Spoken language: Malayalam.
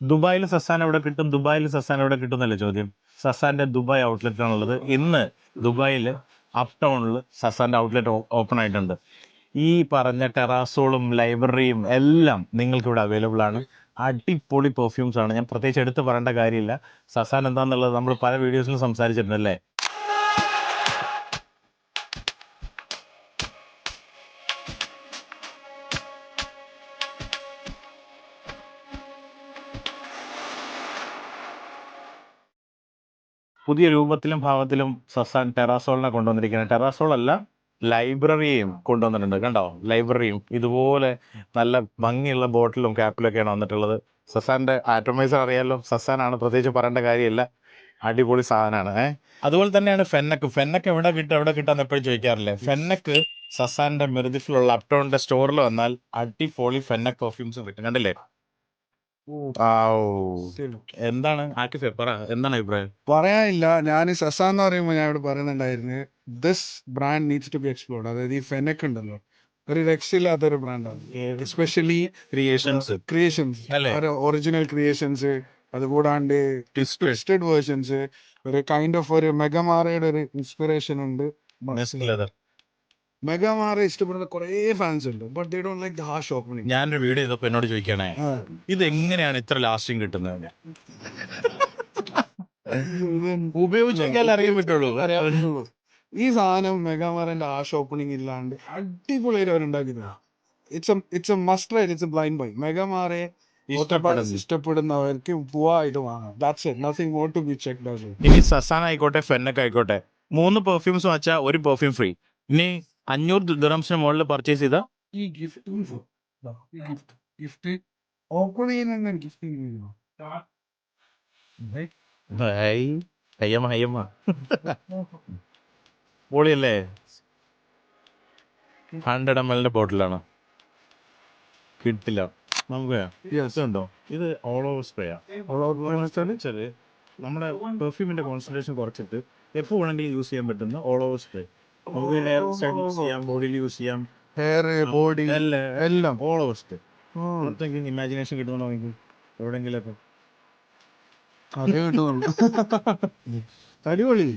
ദുബായിൽ സസാൻ എവിടെ കിട്ടും, ദുബായിൽ സസാൻ എവിടെ കിട്ടും എന്നല്ലേ ചോദ്യം. സസാന്റെ ദുബായ് ഔട്ട്ലെറ്റ് ആണുള്ളത്. ഇന്ന് ദുബായിൽ അപ് ടൗണിൽ സസാന്റെ ഔട്ട്ലെറ്റ് ഓപ്പൺ ആയിട്ടുണ്ട്. ഈ പറഞ്ഞ ടെറാസോളും ലൈബ്രറിയും എല്ലാം നിങ്ങൾക്ക് ഇവിടെ അവൈലബിൾ ആണ്. അടിപൊളി പെർഫ്യൂംസ് ആണ്. ഞാൻ പ്രത്യേകിച്ച് എടുത്ത് പറയേണ്ട കാര്യമില്ല. സസാൻ എന്താണെന്നുള്ളത് നമ്മൾ പല വീഡിയോസിലും സംസാരിച്ചിട്ടുണ്ടല്ലേ. പുതിയ രൂപത്തിലും ഭാവത്തിലും സസാൻ ടെറാസോളിനെ കൊണ്ടുവന്നിരിക്കുന്നത്. ടെറാസോൾ അല്ല, ലൈബ്രറിയും കൊണ്ടുവന്നിട്ടുണ്ട്. കണ്ടോ, ലൈബ്രറിയും ഇതുപോലെ നല്ല ഭംഗിയുള്ള ബോട്ടിലും ക്യാപ്പിലൊക്കെയാണ് വന്നിട്ടുള്ളത്. സസാന്റെ ആറ്റോമൈസർ അറിയാമല്ലോ, സസാനാണ്, പ്രത്യേകിച്ച് പറയേണ്ട കാര്യമില്ല. അടിപൊളി സാധനമാണ്. അതുപോലെ തന്നെയാണ് ഫെന്നക്ക്. ഫെന്നക്ക് എവിടെ കിട്ടാന്ന് എപ്പോഴും ചോദിക്കാറില്ലേ. ഫെന്നക്ക് സസാന്റെ മിർദിഫിലുള്ള അപ്ടൗണിന്റെ സ്റ്റോറിൽ വന്നാൽ അടിപൊളി ഫെന്നക്ക് പെർഫ്യൂംസും കിട്ടും. കണ്ടില്ലേ? എന്താണ് ആക്കിഫെ പറ, എന്താണ് അഭിപ്രായം? പറയാനില്ല. ഞാൻ സസ എന്ന് പറയുമ്പോൾ ഞാൻ ഇവിടെ പറയുന്നുണ്ടായിരുന്നു, this brand needs to be explored. അതായത് ഈ ഫെനക്ക് ഉണ്ടല്ലോ, ഒരു രക്ഷയില്ലാത്തൊരു ബ്രാൻഡാണ്. എസ്പെഷ്യലി ക്രിയേഷൻസ്, അല്ലേ? ഒറിജിനൽ ക്രിയേഷൻസ്, അതുകൂടാണ്ട് ട്വിസ്റ്റഡ് വേർഷൻസ്, ഒരു കൈൻഡ് ഓഫ് ഒരു മെഗമാറയുടെ ഒരു ഇൻസ്പിറേഷൻ ഉണ്ട്. മെഗമാറ ഇഷ്ടപ്പെടുന്ന കുറേ ഫാൻസ് ഉണ്ട്, but they don't like the harsh opening. ഞാനൊരു വീഡിയോ ചെയ്തപ്പോ എന്നോട് ചോദിക്കണേ, ഇത് എങ്ങനെയാണ് ഇത്ര ലാസ്റ്റിംഗ് കിട്ടുന്നത്? ഉപയോഗിച്ചാൽ അറിയാൻ പറ്റുള്ളൂ. ഈ സാധനം മെഗാമാറിന്റെ ഹാർഷ് ഓപ്പണിംഗ് ഇല്ലാണ്ട് അടിപൊളിയായിട്ട് അവരുണ്ടാക്കിയതാണ്. It's a must ride. It's a blind buy. മെഗാമാറെ ഇഷ്ടപ്പെടുന്നവർക്ക് പോവായിട്ട് വാങ്ങാം. That's it. Nothing more to be checked out. ഇനി സസാൻ ആയിക്കോട്ടെ, ഫെന്നക്ക് ആയിക്കോട്ടെ, 3 പെർഫ്യൂംസ് വെച്ചാൽ ഒരു പെർഫ്യൂം ഫ്രീ. ഇനി 500 ദിർഹംസിന് മുകളിൽ പർച്ചേസ് ചെയ്താൽ ഈ ഗിഫ്റ്റ് ഓപ്പൺ ചെയ്യുന്ന ഗിഫ്റ്റ് ഹയ്യമ്മ പൊളിയല്ലേ. 100 ml ബോട്ടിലാണ്, കിട്ടില്ല നമുക്ക്. ഇതുണ്ടോ, ഇത് ഓൾ ഓവർ സ്പ്രേ ആണ്. നമ്മുടെ പെർഫ്യൂമിന്റെ കോൺസെൻട്രേഷൻ കുറച്ചിട്ട് എപ്പോൾ വേണമെങ്കിലും യൂസ് ചെയ്യാൻ പറ്റുന്ന ഓൾ ഓവർ സ്പ്രേ. നമുക്ക് ഹെയർ സ്റ്റൈൽ യൂസ് ചെയ്യാം, ബോഡിയിൽ യൂസ് ചെയ്യാം, ഹെയർ, ബോഡി, എല്ലാം ഓൾ ഓവർ സ്പ്രേ. എന്തെങ്കിലും ഇമാജിനേഷൻ കിട്ടുന്നുണ്ടോ നിങ്ങൾക്ക് എവിടെയെങ്കിലൊക്കെ? അതേ കിട്ടുന്നുള്ളൂ. അടിപൊളി.